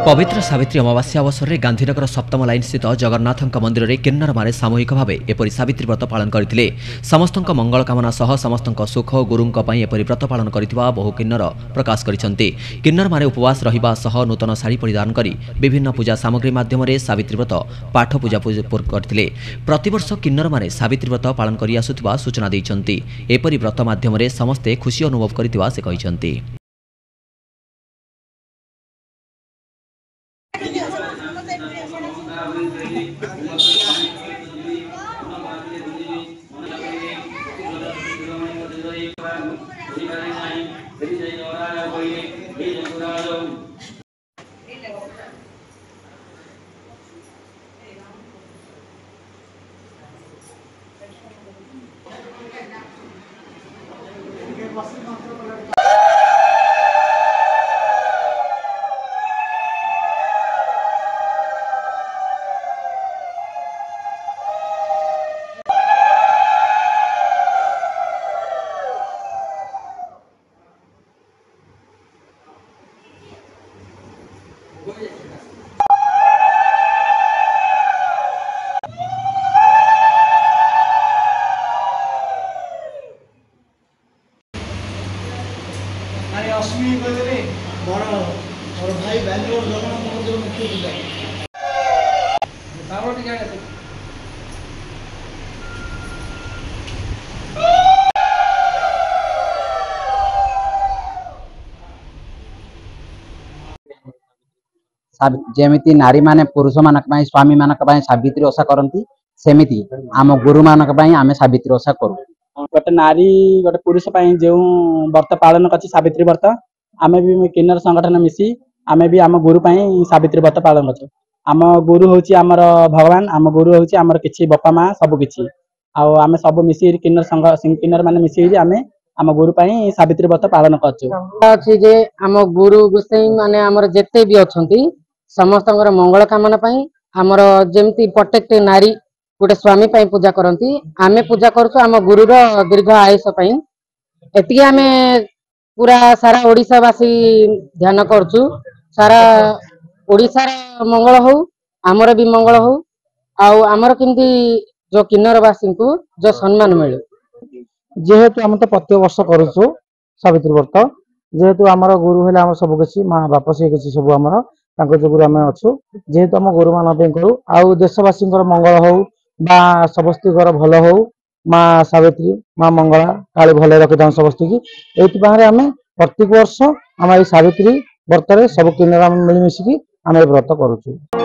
पवित्र सावित्री अमावास्या अवसर में गांधीनगर सप्तम लाइन स्थित जगन्नाथ मंदिर में किन्नर माने सामूहिक भाव एपरी सावित्री व्रत पालन करते। समस्त मंगल कामना सह समस्त सुख और गुरुंक एपरी व्रत पालन करथिबा बहु किन्नर प्रकाश करिसेंती। किन्नर माने उपवास रहिबा सह नूतन शाढ़ी परिधान करी विभिन्न पूजा सामग्री माध्यम सावित्री व्रत पाठ पूजा करथिले। प्रतिवर्ष किन्नर माने सावित्री व्रत पालन करि आसुथिबा सूचना दैछंती। एपरी व्रत माध्यम समस्ते खुशी अनुभव करथिबा से कहिसेंती। अश्विनी कहते बड़ और भाई बेंगलोर जगन्नाथ मंदिर मुख्य पूजा जेमिति नारी माने पुरुष मानक पई स्वामी मानक पई सावित्री ओषा करंती सेमिति आम गुरु मानक पई आमे सावित्री ओषा करू। गोटे नारी गोटे पुरुष पई जो व्रत पालन करछि सावित्री व्रत आमे भी किन्नर संगठन मिसी आमे भी आम गुरु पई सावित्री व्रत पालन करछु। आम गुरु होछि हमर भगवान, आम गुरु होछि हमर किछि बापा मां सब किछि आ आमे सब मिसी किन्नर संघ किन्नर माने मिसी आमे आम गुरु पई सावित्री व्रत पालन करछु। अछि जे आम गुरु गुसई माने हमर जेते भी अछंती समस्तंगर मंगल कामना पई हमर जेमति प्रत्येक नारी गोटे स्वामी पई पूजा करंती आमे पूजा करछु आम गुरु रो दीर्घ आयुष पई। एति आमे पूरा सारा ओडिसा वासी ध्यान करछु सारा ओडिसा रो मंगल हो हमर भी मंगल हो आउ हमर किंती जो किन्नर वासी को जो सम्मान मिले। जेहेतु हम तो प्रत्येक वर्ष करूछु सावित्री व्रत जेहेतु आमर गुरु हेले आम सब किछि मां बाप से किछि सब आमर तांको जोगुरु आमे अछु जेहेतु हम गुरु मान पे करू आउ देशवासी मंगल हो बा समस्तीकर भल हो मां सावित्री मां मंगला काली भले रखिदा समस्त की एति बाहरे आमे प्रत्येक वर्ष हम सावित्री व्रत रे सब किन्नर मिली मिसिकी आमे व्रत करूछु।